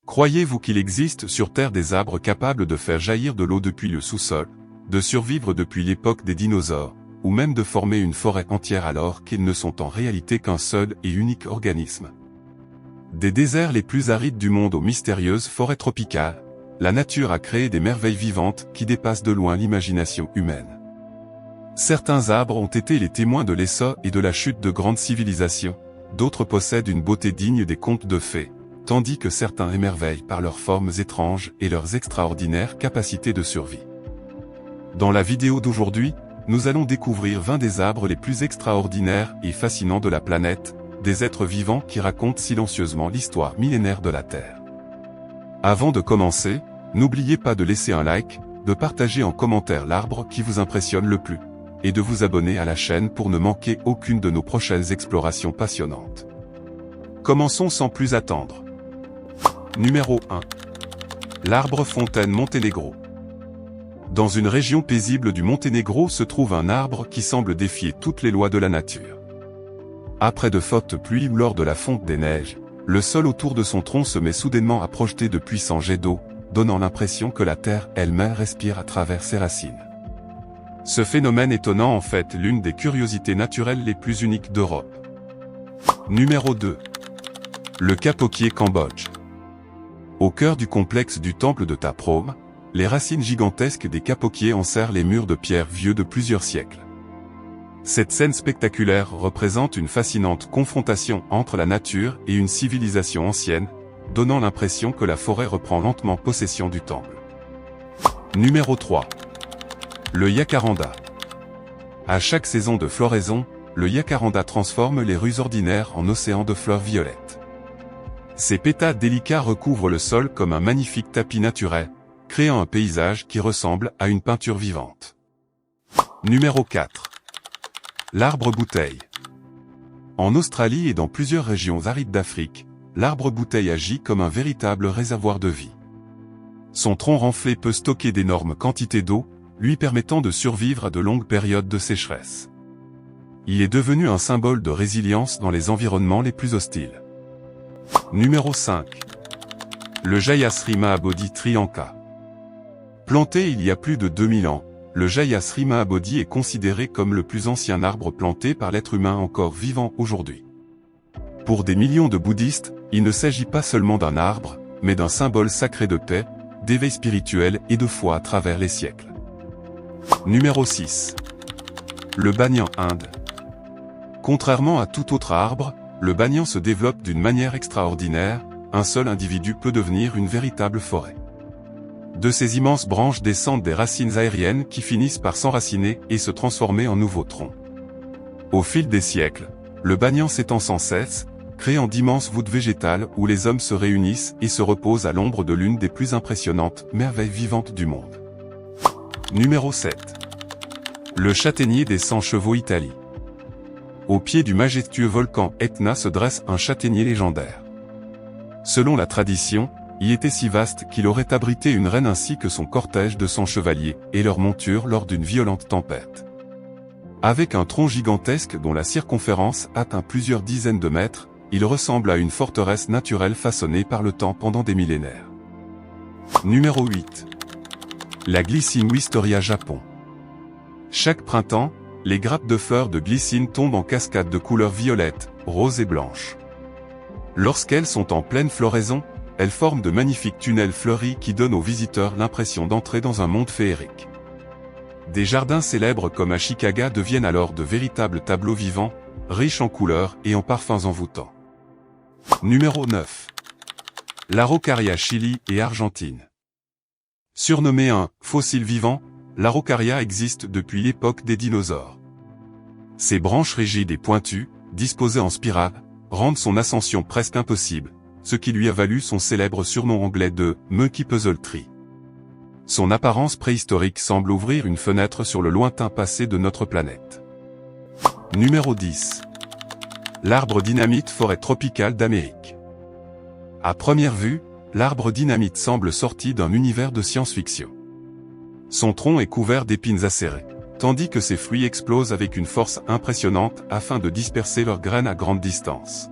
Croyez-vous qu'il existe sur Terre des arbres capables de faire jaillir de l'eau depuis le sous-sol, de survivre depuis l'époque des dinosaures, ou même de former une forêt entière alors qu'ils ne sont en réalité qu'un seul et unique organisme? Des déserts les plus arides du monde aux mystérieuses forêts tropicales, la nature a créé des merveilles vivantes qui dépassent de loin l'imagination humaine. Certains arbres ont été les témoins de l'essor et de la chute de grandes civilisations, d'autres possèdent une beauté digne des contes de fées, tandis que certains émerveillent par leurs formes étranges et leurs extraordinaires capacités de survie. Dans la vidéo d'aujourd'hui, nous allons découvrir 20 des arbres les plus extraordinaires et fascinants de la planète, des êtres vivants qui racontent silencieusement l'histoire millénaire de la Terre. Avant de commencer, n'oubliez pas de laisser un like, de partager en commentaire l'arbre qui vous impressionne le plus, et de vous abonner à la chaîne pour ne manquer aucune de nos prochaines explorations passionnantes. Commençons sans plus attendre. Numéro 1. L'arbre fontaine Monténégro. Dans une région paisible du Monténégro se trouve un arbre qui semble défier toutes les lois de la nature. Après de fortes pluies ou lors de la fonte des neiges, le sol autour de son tronc se met soudainement à projeter de puissants jets d'eau, donnant l'impression que la terre elle-même respire à travers ses racines. Ce phénomène étonnant en fait l'une des curiosités naturelles les plus uniques d'Europe. Numéro 2. Le capoquier Cambodge. Au cœur du complexe du temple de Ta Prohm, les racines gigantesques des capoquiers enserrent les murs de pierre vieux de plusieurs siècles. Cette scène spectaculaire représente une fascinante confrontation entre la nature et une civilisation ancienne, donnant l'impression que la forêt reprend lentement possession du temple. Numéro 3. Le jacaranda. À chaque saison de floraison, le jacaranda transforme les rues ordinaires en océans de fleurs violettes. Ses pétales délicats recouvrent le sol comme un magnifique tapis naturel, créant un paysage qui ressemble à une peinture vivante. Numéro 4. L'arbre bouteille. En Australie et dans plusieurs régions arides d'Afrique, l'arbre bouteille agit comme un véritable réservoir de vie. Son tronc renflé peut stocker d'énormes quantités d'eau, lui permettant de survivre à de longues périodes de sécheresse. Il est devenu un symbole de résilience dans les environnements les plus hostiles. Numéro 5. Le Jayasri Mahabodhi Trianka. Planté il y a plus de 2000 ans, le Jayasri Mahabodhi est considéré comme le plus ancien arbre planté par l'être humain encore vivant aujourd'hui. Pour des millions de bouddhistes, il ne s'agit pas seulement d'un arbre, mais d'un symbole sacré de paix, d'éveil spirituel et de foi à travers les siècles. Numéro 6. Le banyan Inde. Contrairement à tout autre arbre, le banyan se développe d'une manière extraordinaire, un seul individu peut devenir une véritable forêt. De ces immenses branches descendent des racines aériennes qui finissent par s'enraciner et se transformer en nouveaux troncs. Au fil des siècles, le banyan s'étend sans cesse, créant d'immenses voûtes végétales où les hommes se réunissent et se reposent à l'ombre de l'une des plus impressionnantes merveilles vivantes du monde. Numéro 7. Le châtaignier des 100 chevaux Italie. Au pied du majestueux volcan Etna se dresse un châtaignier légendaire. Selon la tradition, il était si vaste qu'il aurait abrité une reine ainsi que son cortège de 100 chevaliers et leur monture lors d'une violente tempête. Avec un tronc gigantesque dont la circonférence atteint plusieurs dizaines de mètres, il ressemble à une forteresse naturelle façonnée par le temps pendant des millénaires. Numéro 8. La glycine Wisteria Japon. Chaque printemps, les grappes de fleurs de glycine tombent en cascade de couleurs violettes, roses et blanches. Lorsqu'elles sont en pleine floraison, elles forment de magnifiques tunnels fleuris qui donnent aux visiteurs l'impression d'entrer dans un monde féerique. Des jardins célèbres comme Ashikaga deviennent alors de véritables tableaux vivants, riches en couleurs et en parfums envoûtants. Numéro 9. L'Araucaria Chili et Argentine. Surnommé un « fossile vivant », l'Araucaria existe depuis l'époque des dinosaures. Ses branches rigides et pointues, disposées en spirale, rendent son ascension presque impossible, ce qui lui a valu son célèbre surnom anglais de « Monkey Puzzle Tree ». Son apparence préhistorique semble ouvrir une fenêtre sur le lointain passé de notre planète. Numéro 10. L'arbre dynamite forêt tropicale d'Amérique. À première vue, l'arbre dynamite semble sorti d'un univers de science-fiction. Son tronc est couvert d'épines acérées, tandis que ses fruits explosent avec une force impressionnante afin de disperser leurs graines à grande distance.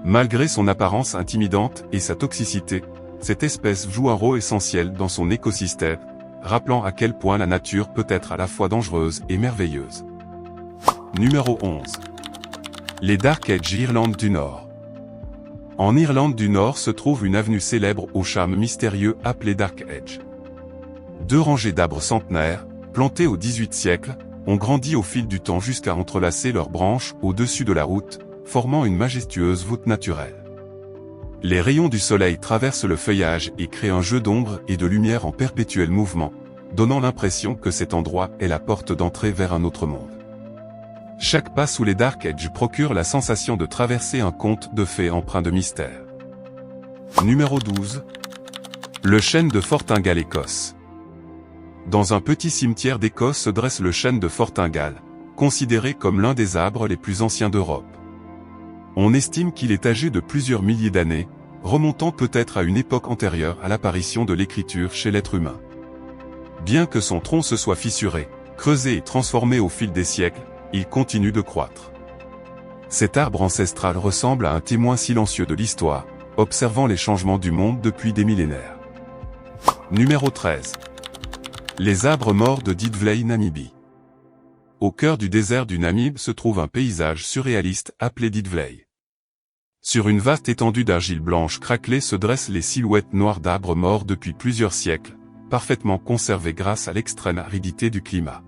Malgré son apparence intimidante et sa toxicité, cette espèce joue un rôle essentiel dans son écosystème, rappelant à quel point la nature peut être à la fois dangereuse et merveilleuse. Numéro 11. Les Dark Edge Irlande du Nord. En Irlande du Nord se trouve une avenue célèbre au charme mystérieux appelée Dark Edge. 2 rangées d'arbres centenaires, plantés au XVIIIe siècle, ont grandi au fil du temps jusqu'à entrelacer leurs branches au-dessus de la route, formant une majestueuse voûte naturelle. Les rayons du soleil traversent le feuillage et créent un jeu d'ombre et de lumière en perpétuel mouvement, donnant l'impression que cet endroit est la porte d'entrée vers un autre monde. Chaque pas sous les Dark Edge procure la sensation de traverser un conte de fées empreint de mystère. Numéro 12. Le chêne de Fortingall, Écosse. Dans un petit cimetière d'Écosse se dresse le chêne de Fortingall, considéré comme l'un des arbres les plus anciens d'Europe. On estime qu'il est âgé de plusieurs milliers d'années, remontant peut-être à une époque antérieure à l'apparition de l'écriture chez l'être humain. Bien que son tronc se soit fissuré, creusé et transformé au fil des siècles, il continue de croître. Cet arbre ancestral ressemble à un témoin silencieux de l'histoire, observant les changements du monde depuis des millénaires. Numéro 13. Les arbres morts de Didvley, Namibie. Au cœur du désert du Namib se trouve un paysage surréaliste appelé Didvley. Sur une vaste étendue d'argile blanche craquelée se dressent les silhouettes noires d'arbres morts depuis plusieurs siècles, parfaitement conservés grâce à l'extrême aridité du climat.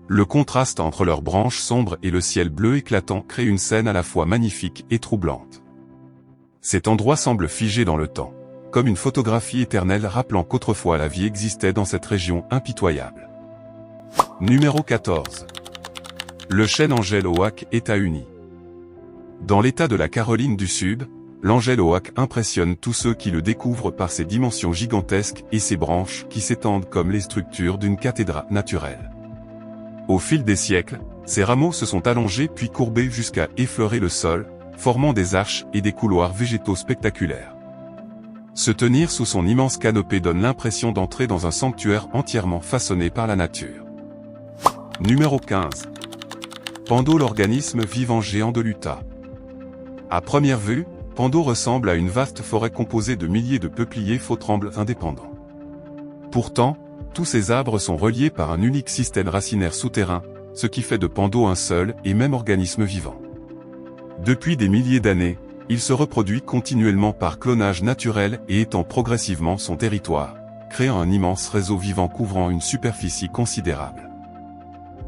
Le contraste entre leurs branches sombres et le ciel bleu éclatant crée une scène à la fois magnifique et troublante. Cet endroit semble figé dans le temps, comme une photographie éternelle rappelant qu'autrefois la vie existait dans cette région impitoyable. Numéro 14. Le chêne Angel Oak, États-Unis. Dans l'État de la Caroline du Sud, l'Angel Oak impressionne tous ceux qui le découvrent par ses dimensions gigantesques et ses branches qui s'étendent comme les structures d'une cathédrale naturelle. Au fil des siècles, ses rameaux se sont allongés puis courbés jusqu'à effleurer le sol, formant des arches et des couloirs végétaux spectaculaires. Se tenir sous son immense canopée donne l'impression d'entrer dans un sanctuaire entièrement façonné par la nature. Numéro 15. Pando, l'organisme vivant géant de l'Utah. À première vue, Pando ressemble à une vaste forêt composée de milliers de peupliers faux-trembles indépendants. Pourtant, tous ces arbres sont reliés par un unique système racinaire souterrain, ce qui fait de Pando un seul et même organisme vivant. Depuis des milliers d'années, il se reproduit continuellement par clonage naturel et étend progressivement son territoire, créant un immense réseau vivant couvrant une superficie considérable.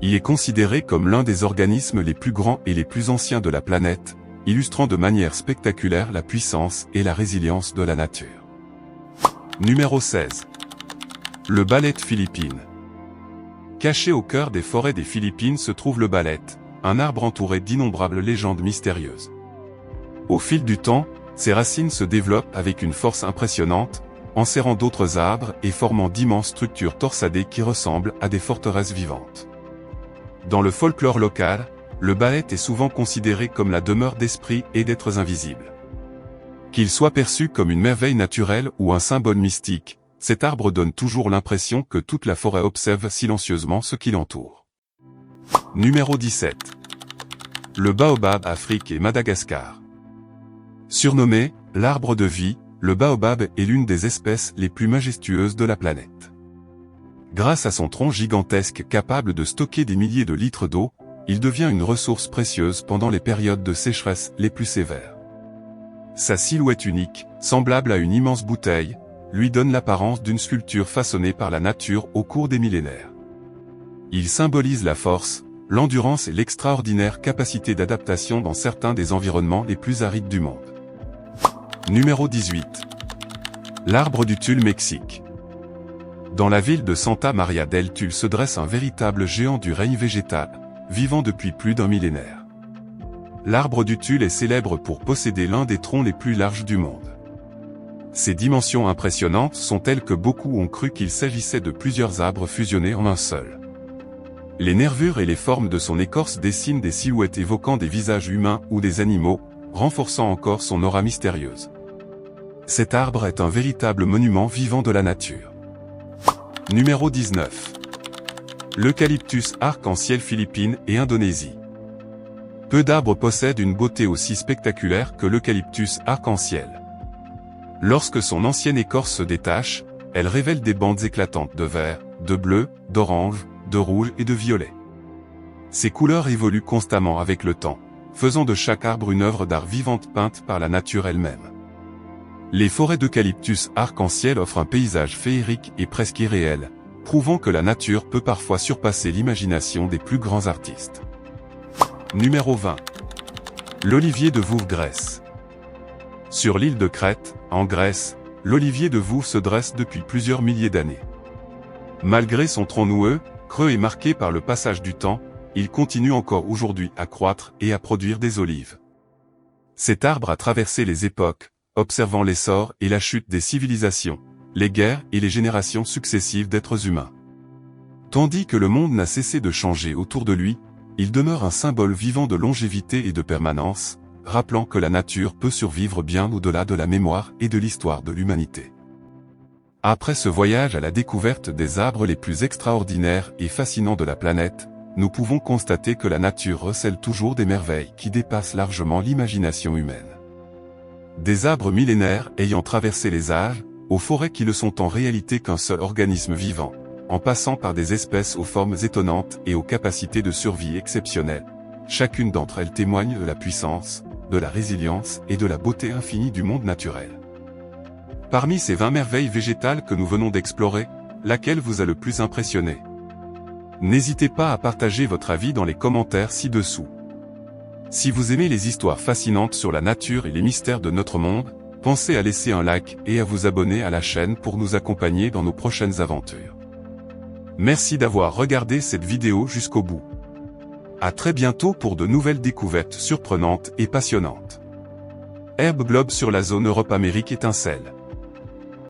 Il est considéré comme l'un des organismes les plus grands et les plus anciens de la planète, illustrant de manière spectaculaire la puissance et la résilience de la nature. Numéro 16. Le Balete, Philippines. Caché au cœur des forêts des Philippines se trouve le Balete, un arbre entouré d'innombrables légendes mystérieuses. Au fil du temps, ses racines se développent avec une force impressionnante, enserrant d'autres arbres et formant d'immenses structures torsadées qui ressemblent à des forteresses vivantes. Dans le folklore local, le Balete est souvent considéré comme la demeure d'esprits et d'êtres invisibles. Qu'il soit perçu comme une merveille naturelle ou un symbole mystique, cet arbre donne toujours l'impression que toute la forêt observe silencieusement ce qui l'entoure. Numéro 17. Le baobab, Afrique et Madagascar. Surnommé « l'arbre de vie », le baobab est l'une des espèces les plus majestueuses de la planète. Grâce à son tronc gigantesque capable de stocker des milliers de litres d'eau, il devient une ressource précieuse pendant les périodes de sécheresse les plus sévères. Sa silhouette unique, semblable à une immense bouteille, lui donne l'apparence d'une sculpture façonnée par la nature au cours des millénaires. Il symbolise la force, l'endurance et l'extraordinaire capacité d'adaptation dans certains des environnements les plus arides du monde. Numéro 18. L'arbre du Tulle, Mexique. Dans la ville de Santa Maria del Tulle se dresse un véritable géant du règne végétal, vivant depuis plus d'un millénaire. L'arbre du Tulle est célèbre pour posséder l'un des troncs les plus larges du monde. Ses dimensions impressionnantes sont telles que beaucoup ont cru qu'il s'agissait de plusieurs arbres fusionnés en un seul. Les nervures et les formes de son écorce dessinent des silhouettes évoquant des visages humains ou des animaux, renforçant encore son aura mystérieuse. Cet arbre est un véritable monument vivant de la nature. Numéro 19. L'eucalyptus arc-en-ciel, Philippines et Indonésie. Peu d'arbres possèdent une beauté aussi spectaculaire que l'eucalyptus arc-en-ciel. Lorsque son ancienne écorce se détache, elle révèle des bandes éclatantes de vert, de bleu, d'orange, de rouge et de violet. Ces couleurs évoluent constamment avec le temps, faisant de chaque arbre une œuvre d'art vivante peinte par la nature elle-même. Les forêts d'eucalyptus arc-en-ciel offrent un paysage féerique et presque irréel, prouvant que la nature peut parfois surpasser l'imagination des plus grands artistes. Numéro 20. L'olivier de Vouves, Grèce. Sur l'île de Crète, en Grèce, l'olivier de Vouves se dresse depuis plusieurs milliers d'années. Malgré son tronc noueux, creux et marqué par le passage du temps, il continue encore aujourd'hui à croître et à produire des olives. Cet arbre a traversé les époques, observant l'essor et la chute des civilisations, les guerres et les générations successives d'êtres humains. Tandis que le monde n'a cessé de changer autour de lui, il demeure un symbole vivant de longévité et de permanence, rappelant que la nature peut survivre bien au-delà de la mémoire et de l'histoire de l'humanité. Après ce voyage à la découverte des arbres les plus extraordinaires et fascinants de la planète, nous pouvons constater que la nature recèle toujours des merveilles qui dépassent largement l'imagination humaine. Des arbres millénaires ayant traversé les âges, aux forêts qui ne sont en réalité qu'un seul organisme vivant, en passant par des espèces aux formes étonnantes et aux capacités de survie exceptionnelles. Chacune d'entre elles témoigne de la puissance, de la résilience et de la beauté infinie du monde naturel. Parmi ces 20 merveilles végétales que nous venons d'explorer, laquelle vous a le plus impressionné? N'hésitez pas à partager votre avis dans les commentaires ci-dessous. Si vous aimez les histoires fascinantes sur la nature et les mystères de notre monde, pensez à laisser un like et à vous abonner à la chaîne pour nous accompagner dans nos prochaines aventures. Merci d'avoir regardé cette vidéo jusqu'au bout. À très bientôt pour de nouvelles découvertes surprenantes et passionnantes. Herbe Globe sur la zone Europe-Amérique étincelle.